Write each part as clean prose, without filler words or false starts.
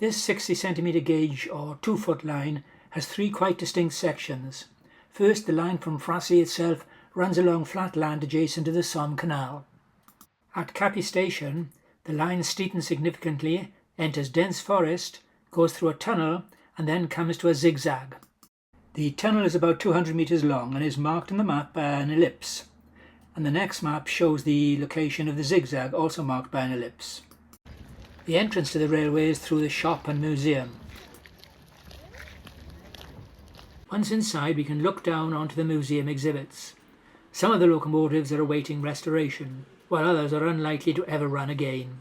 This 60cm gauge or 2-foot line has three quite distinct sections. First, the line from Frassy itself runs along flat land adjacent to the Somme Canal. At Cappy Station, the line steepens significantly, enters dense forest, goes through a tunnel and then comes to a zigzag. The tunnel is about 200 metres long and is marked on the map by an ellipse, and the next map shows the location of the zigzag, also marked by an ellipse. The entrance to the railway is through the shop and museum. Once inside, we can look down onto the museum exhibits. Some of the locomotives are awaiting restoration, while others are unlikely to ever run again.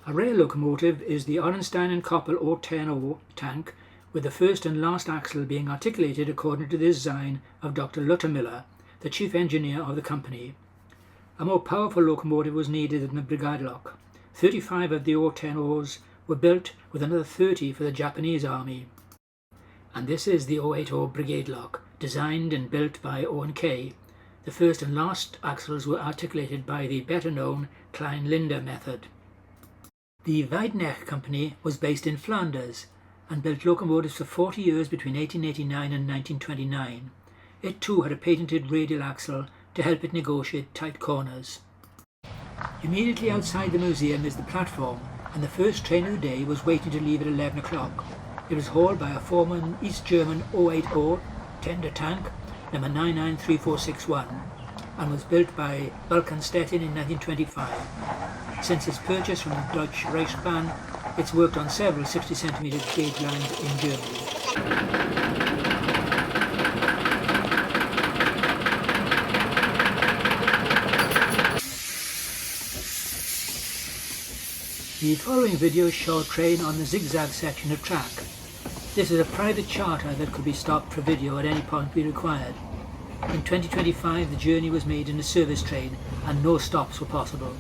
A rail locomotive is the Orenstein and Koppel O10O tank, with the first and last axle being articulated according to the design of Dr. Luttermiller, the chief engineer of the company. A more powerful locomotive was needed than the Brigade Lock. 35 of the O10Os were built, with another 30 for the Japanese army. And this is the 080 Brigade Lock, designed and built by O&K. The first and last axles were articulated by the better-known Klein-Linder method. The Weidnech company was based in Flanders and built locomotives for 40 years between 1889 and 1929. It too had a patented radial axle to help it negotiate tight corners. Immediately outside the museum is the platform, and the first train of the day was waiting to leave at 11 o'clock. It was hauled by a former East German 080 tender tank, number 993461, and was built by Balkenstetten in 1925. Since its purchase from the Deutsche Reichsbahn, it's worked on several 60cm gauge lines in Germany. The following videos show a train on the zigzag section of track. This is a private charter that could be stopped for video at any point we required. In 2025, the journey was made in a service train and no stops were possible.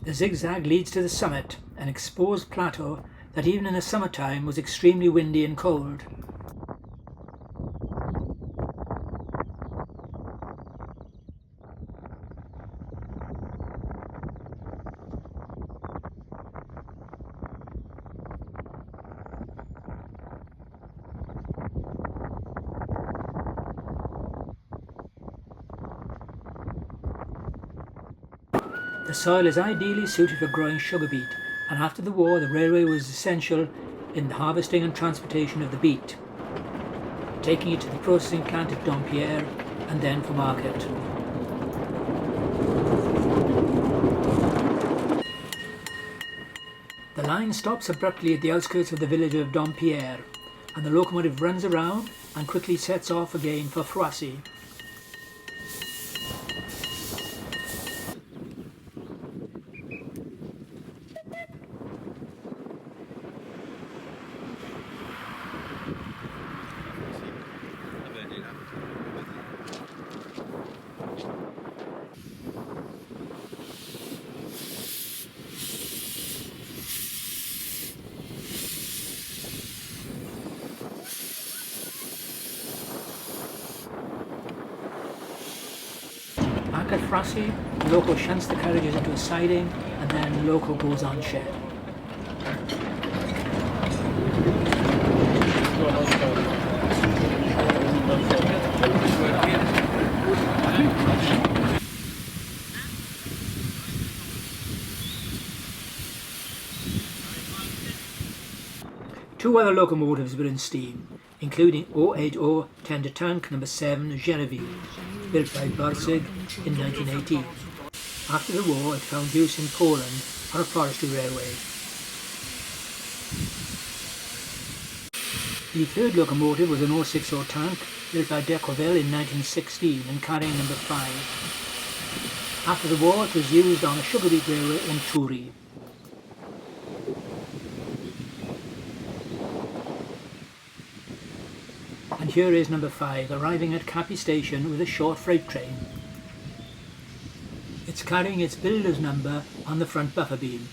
The zigzag leads to the summit, an exposed plateau that even in the summertime was extremely windy and cold. The soil is ideally suited for growing sugar beet, and after the war the railway was essential in the harvesting and transportation of the beet, taking it to the processing plant at Dompierre and then for market. The line stops abruptly at the outskirts of the village of Dompierre, and the locomotive runs around and quickly sets off again for Froissy. Back at Frassy, the loco shunts the carriages into a siding and then the loco goes on shed. Two other locomotives were in steam, including 080 tender tank number 7 Genevieve, built by Borsig in 1918. After the war, it found use in Poland on a forestry railway. The third locomotive was an 060 tank built by Decouville in 1916 and carrying number 5. After the war, it was used on a sugar beet railway in Turi. And here is number 5, arriving at Cappy Station with a short freight train. It's carrying its builder's number on the front buffer beam.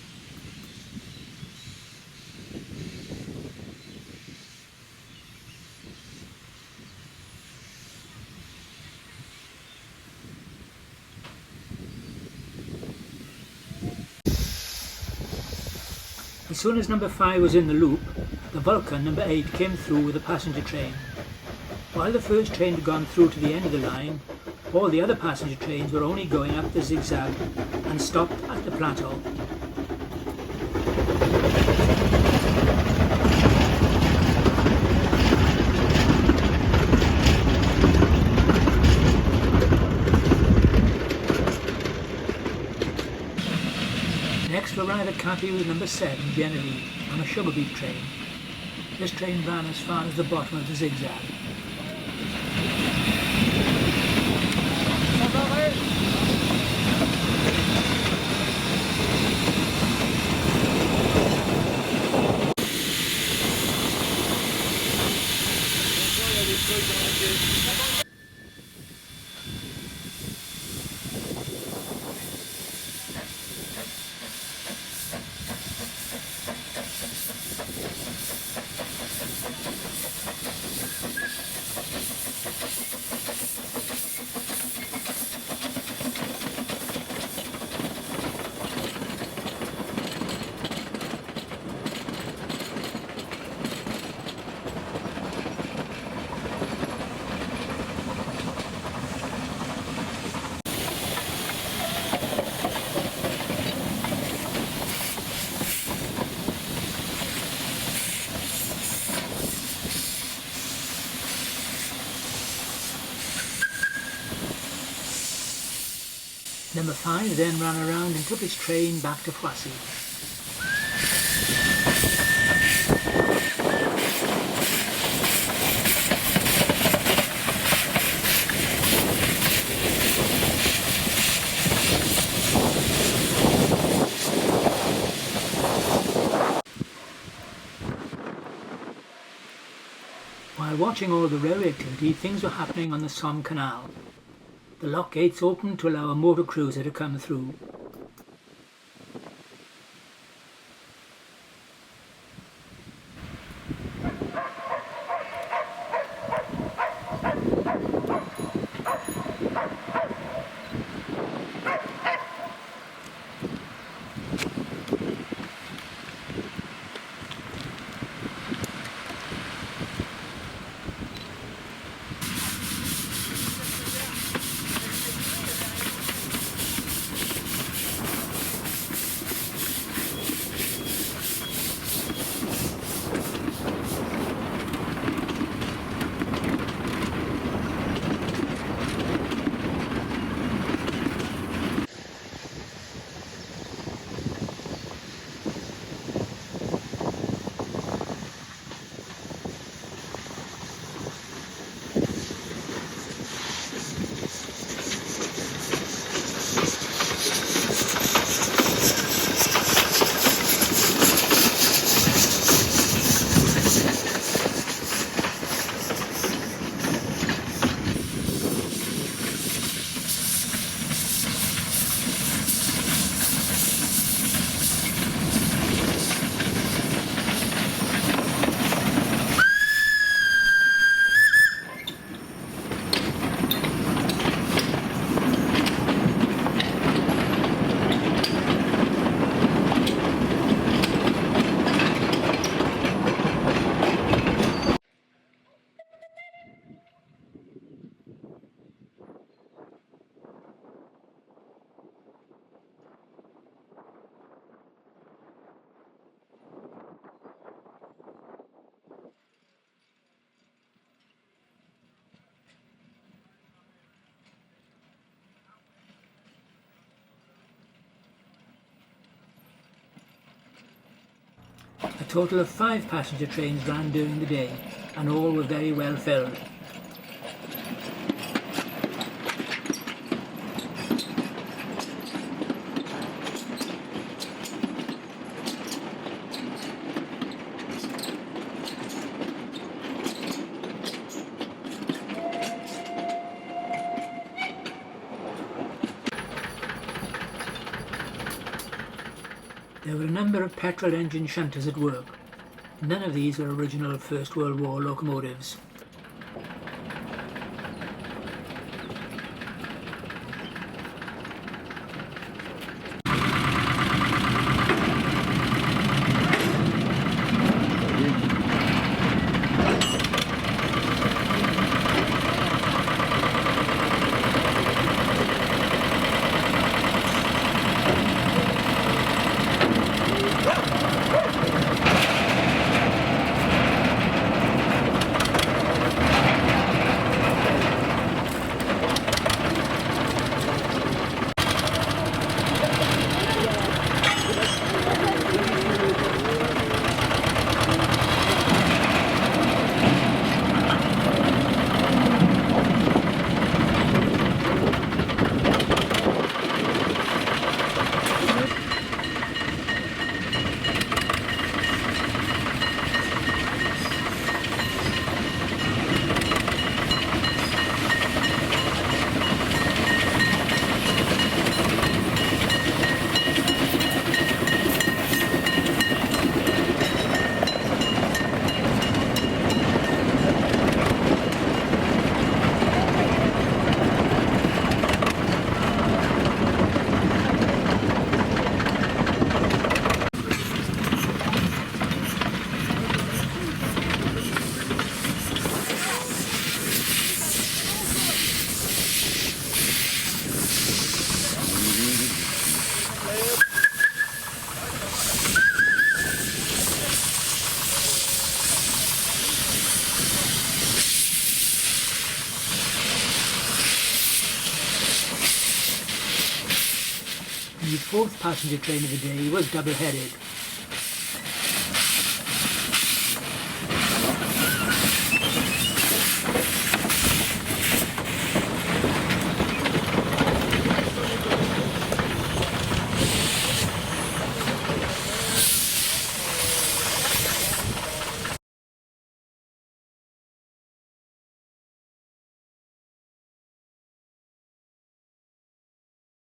As soon as number 5 was in the loop, the Vulcan number 8 came through with a passenger train. While the first train had gone through to the end of the line, all the other passenger trains were only going up the zigzag and stopped at the plateau. Next to arrive at Cappy was number 7 Genevieve on a sugar beet train. This train ran as far as the bottom of the zigzag. Number 5 then ran around and took its train back to Foissy. While watching all the railway activity, things were happening on the Somme Canal. The lock gates opened to allow a motor cruiser to come through. total of 5 passenger trains ran during the day, and all were very well filled. There were a number of petrol engine shunters at work. None of these were original First World War locomotives. The 4th passenger train of the day was double-headed.